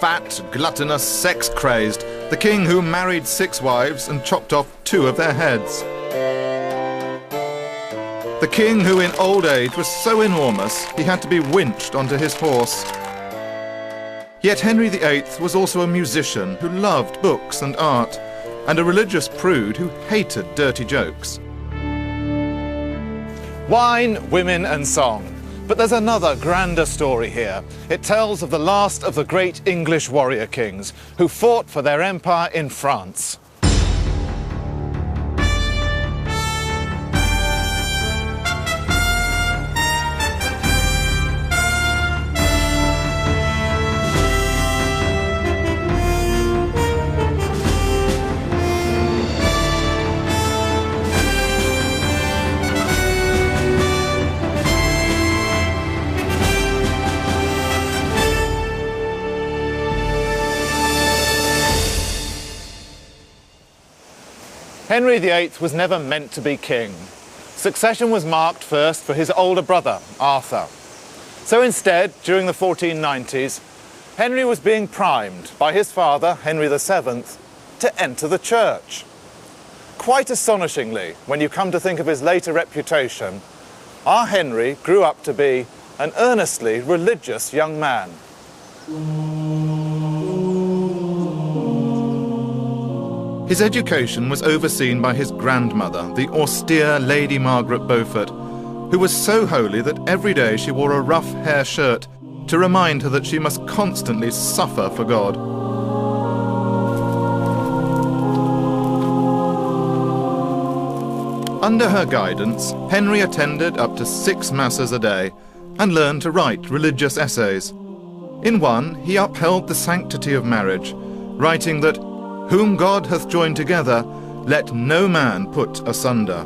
fat, gluttonous, sex-crazed, the king who married 6 wives and chopped off 2 of their heads. The king who in old age was so enormous he had to be winched onto his horse. Yet Henry VIII was also a musician who loved books and art, and a religious prude who hated dirty jokes. Wine, women and song. But there's another grander story here. It tells of the last of the great English warrior kings who fought for their empire in France. Henry VIII was never meant to be king. Succession was marked first for his older brother, Arthur. So instead, during the 1490s, Henry was being primed by his father, Henry VII, to enter the church. Quite astonishingly, when you come to think of his later reputation, our Henry grew up to be an earnestly religious young man. His education was overseen by his grandmother, the austere Lady Margaret Beaufort, who was so holy that every day she wore a rough hair shirt to remind her that she must constantly suffer for God. Under her guidance, Henry attended up to 6 masses a day and learned to write religious essays. In one, he upheld the sanctity of marriage, writing that "Whom God hath joined together, let no man put asunder."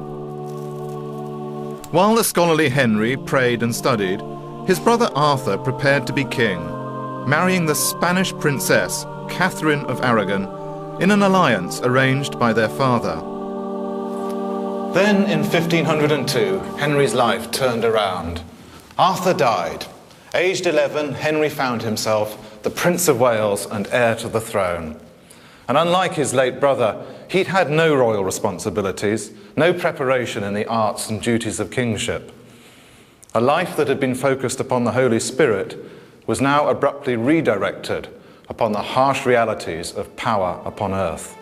While the scholarly Henry prayed and studied, his brother Arthur prepared to be king, marrying the Spanish princess, Catherine of Aragon, in an alliance arranged by their father. Then in 1502, Henry's life turned around. Arthur died. Aged 11, Henry found himself the Prince of Wales and heir to the throne. And unlike his late brother, he'd had no royal responsibilities, no preparation in the arts and duties of kingship. A life that had been focused upon the Holy Spirit was now abruptly redirected upon the harsh realities of power upon earth.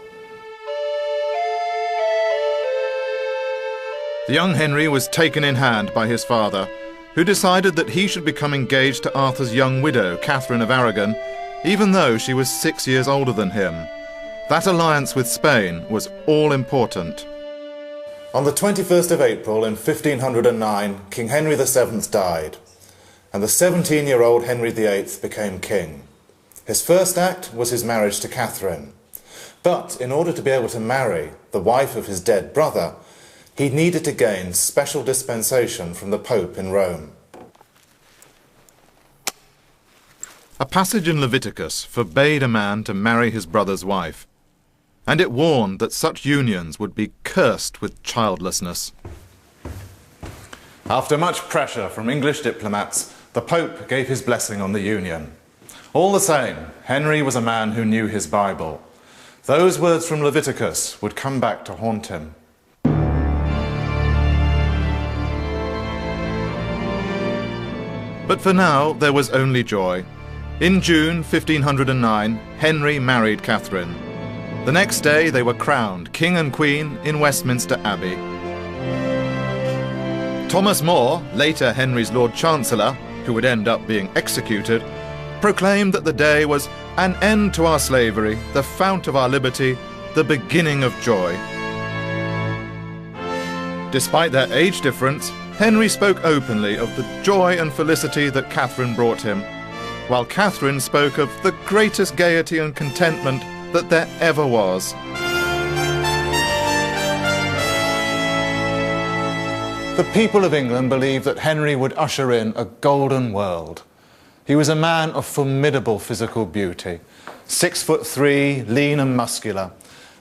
The young Henry was taken in hand by his father, who decided that he should become engaged to Arthur's young widow, Catherine of Aragon, even though she was 6 years older than him. That alliance with Spain was all-important. On the 21st of April in 1509, King Henry VII died, and the 17-year-old Henry VIII became king. His first act was his marriage to Catherine. But in order to be able to marry the wife of his dead brother, he needed to gain special dispensation from the Pope in Rome. A passage in Leviticus forbade a man to marry his brother's wife, and it warned that such unions would be cursed with childlessness. After much pressure from English diplomats, the Pope gave his blessing on the union. All the same, Henry was a man who knew his Bible. Those words from Leviticus would come back to haunt him. But for now, there was only joy. In June 1509, Henry married Catherine. The next day, they were crowned King and Queen in Westminster Abbey. Thomas More, later Henry's Lord Chancellor, who would end up being executed, proclaimed that the day was an end to our slavery, the fount of our liberty, the beginning of joy. Despite their age difference, Henry spoke openly of the joy and felicity that Catherine brought him, while Catherine spoke of the greatest gaiety and contentment that there ever was. The people of England believed that Henry would usher in a golden world. He was a man of formidable physical beauty, 6'3", lean and muscular.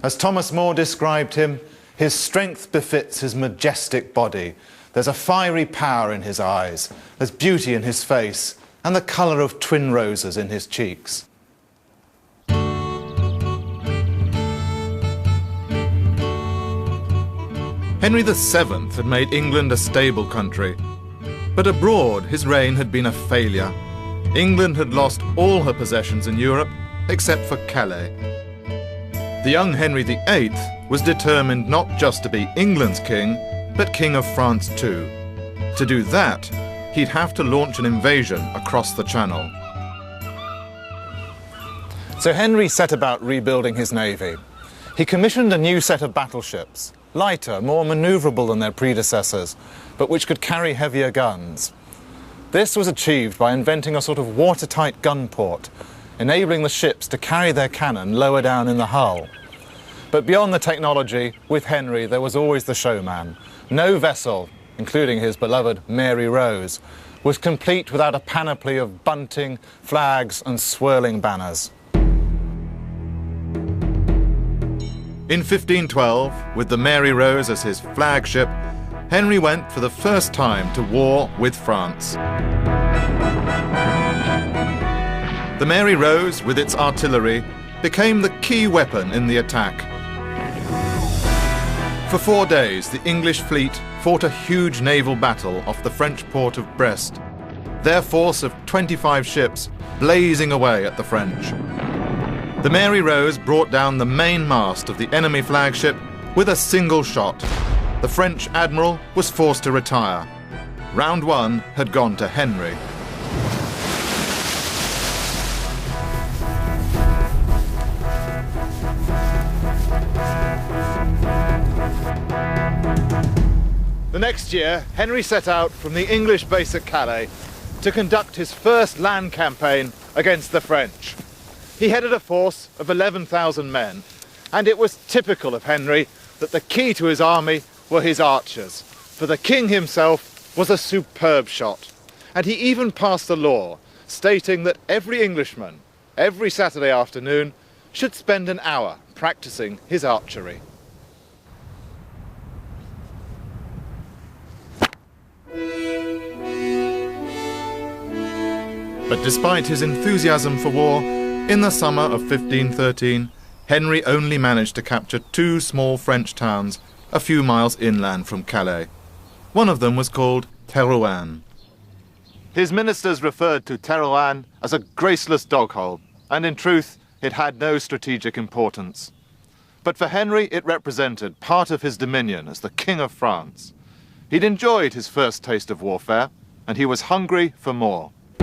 As Thomas More described him, his strength befits his majestic body. There's a fiery power in his eyes, there's beauty in his face, and the colour of twin roses in his cheeks. Henry VII had made England a stable country, but abroad his reign had been a failure. England had lost all her possessions in Europe except for Calais. The young Henry VIII was determined not just to be England's king, but King of France too. To do that, he'd have to launch an invasion across the Channel. So Henry set about rebuilding his navy. He commissioned a new set of battleships, lighter, more manoeuvrable than their predecessors, but which could carry heavier guns. This was achieved by inventing a sort of watertight gun port, enabling the ships to carry their cannon lower down in the hull. But beyond the technology, with Henry there was always the showman. No vessel, including his beloved Mary Rose, was complete without a panoply of bunting, flags and swirling banners. In 1512, with the Mary Rose as his flagship, Henry went for the first time to war with France. The Mary Rose, with its artillery, became the key weapon in the attack. For 4 days, the English fleet fought a huge naval battle off the French port of Brest, their force of 25 ships blazing away at the French. The Mary Rose brought down the main mast of the enemy flagship with a single shot. The French admiral was forced to retire. Round 1 had gone to Henry. The next year, Henry set out from the English base at Calais to conduct his first land campaign against the French. He headed a force of 11,000 men, and it was typical of Henry that the key to his army were his archers, for the king himself was a superb shot. And he even passed a law stating that every Englishman, every Saturday afternoon, should spend an hour practicing his archery. But despite his enthusiasm for war, in the summer of 1513, Henry only managed to capture 2 small French towns a few miles inland from Calais. One of them was called Terouanne. His ministers referred to Terouanne as a graceless doghole, and in truth, it had no strategic importance. But for Henry, it represented part of his dominion as the King of France. He'd enjoyed his first taste of warfare, and he was hungry for more.